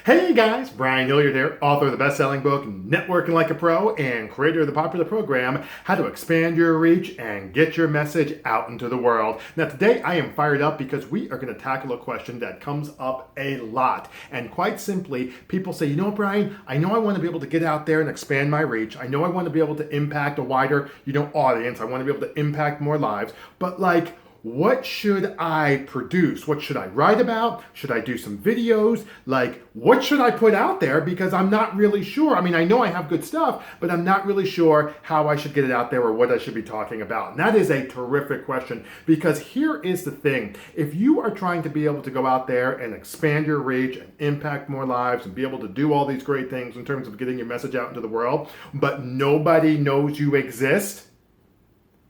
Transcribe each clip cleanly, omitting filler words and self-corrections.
Hey guys, Brian Hilliard here, author of the best-selling book Networking Like a Pro and creator of the popular program How to Expand Your Reach and Get Your Message Out into the World. Now today I am fired up because we are going to tackle a question that comes up a lot. And quite simply, people say, you know what, Brian, I know I want to be able to get out there and expand my reach. I know I want to be able to impact a wider, audience. I want to be able to impact more lives. But what should I produce? What should I write about? Should I do some videos? What should I put out there? Because I'm not really sure. I mean, I know I have good stuff, but I'm not really sure how I should get it out there or what I should be talking about. And that is a terrific question, because here is the thing. If you are trying to be able to go out there and expand your reach and impact more lives and be able to do all these great things in terms of getting your message out into the world, but nobody knows you exist,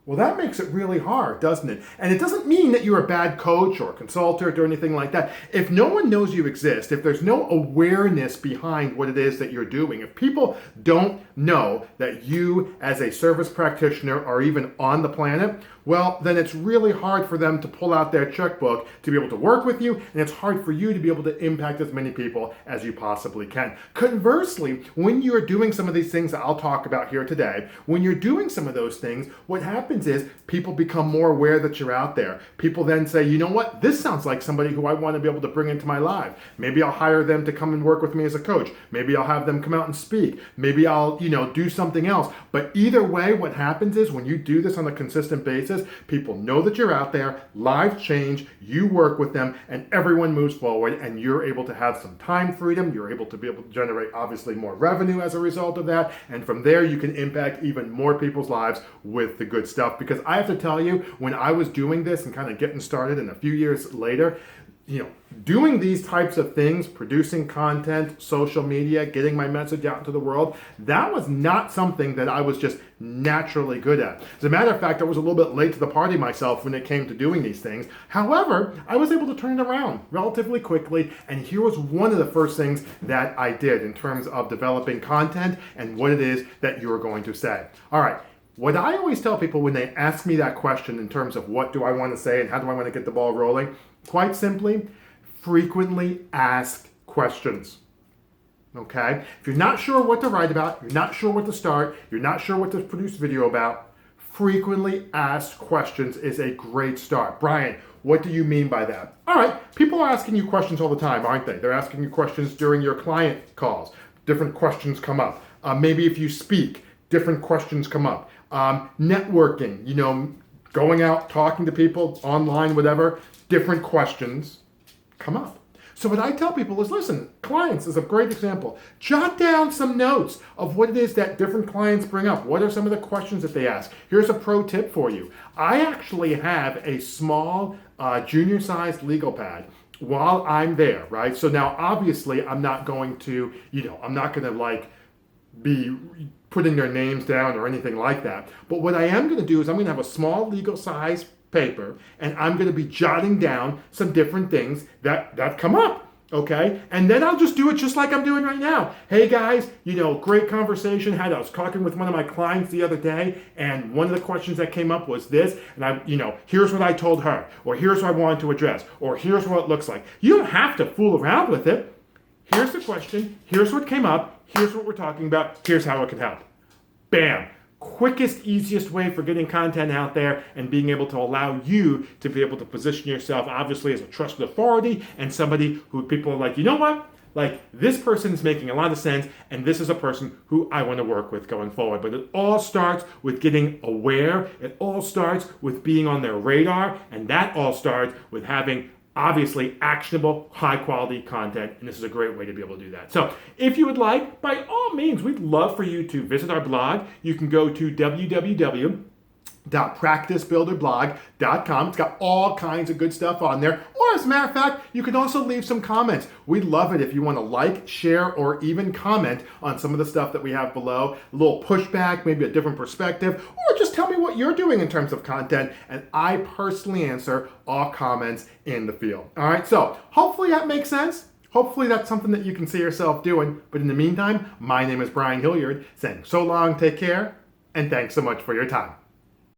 well, that makes it really hard, doesn't it? And it doesn't mean that you're a bad coach or consultant or anything like that. If no one knows you exist, if there's no awareness behind what it is that you're doing, if people don't know that you as a service practitioner are even on the planet, well, then it's really hard for them to pull out their checkbook to be able to work with you, and it's hard for you to be able to impact as many people as you possibly can. Conversely, when you're doing some of these things that I'll talk about here today, when you're doing some of those things, what happens is people become more aware that you're out there. People then say, you know what, this sounds like somebody who I want to be able to bring into my life. Maybe I'll hire them to come and work with me as a coach. Maybe I'll have them come out and speak. Maybe I'll, do something else. But either way, what happens is when you do this on a consistent basis, people know that you're out there, lives change, you work with them, and everyone moves forward, and you're able to have some time freedom. You're able to be able to generate obviously more revenue as a result of that. And from there, you can impact even more people's lives with the good stuff. Because I have to tell you, when I was doing this and kind of getting started, and a few years later, doing these types of things, producing content, social media, getting my message out into the world, that was not something that I was just naturally good at. As a matter of fact, I was a little bit late to the party myself when it came to doing these things. However, I was able to turn it around relatively quickly, and here was one of the first things that I did in terms of developing content and what it is that you're going to say. All right. What I always tell people when they ask me that question in terms of what do I want to say and how do I want to get the ball rolling, quite simply, frequently ask questions. Okay? If you're not sure what to write about, you're not sure what to start, you're not sure what to produce video about, frequently asked questions is a great start. Brian, what do you mean by that? All right, people are asking you questions all the time, aren't they? They're asking you questions during your client calls. Different questions come up. Maybe if you speak, different questions come up. Networking, going out, talking to people online, whatever, different questions come up. So what I tell people is, listen, clients is a great example. Jot down some notes of what it is that different clients bring up. What are some of the questions that they ask? Here's a pro tip for you. I actually have a small junior-sized legal pad while I'm there, right? So now obviously I'm not going to, I'm not going to be putting their names down or anything like that. But what I am going to do is I'm going to have a small legal size paper, and I'm going to be jotting down some different things that come up. Okay, and then I'll just do it just like I'm doing right now. Hey guys, great conversation. I was talking with one of my clients the other day, and one of the questions that came up was this, and here's what I told her, or here's what I wanted to address, or here's what it looks like. You don't have to fool around with it. Here's the question, here's what came up, here's what we're talking about, here's how it can help. Bam. Quickest, easiest way for getting content out there and being able to allow you to be able to position yourself, obviously, as a trusted authority and somebody who people are like, you know what? This person is making a lot of sense, and this is a person who I want to work with going forward. But it all starts with getting aware. It all starts with being on their radar, and that all starts with having obviously actionable, high-quality content, and this is a great way to be able to do that. So if you would like, by all means, we'd love for you to visit our blog. You can go to www.practicebuilderblog.com. It's got all kinds of good stuff on there. Or as a matter of fact, you can also leave some comments. We'd love it if you want to like, share, or even comment on some of the stuff that we have below. A little pushback, maybe a different perspective, or just tell me what you're doing in terms of content, and I personally answer all comments in the field. All right, so hopefully that makes sense. Hopefully that's something that you can see yourself doing. But in the meantime, my name is Brian Hilliard, saying so long, take care, and thanks so much for your time.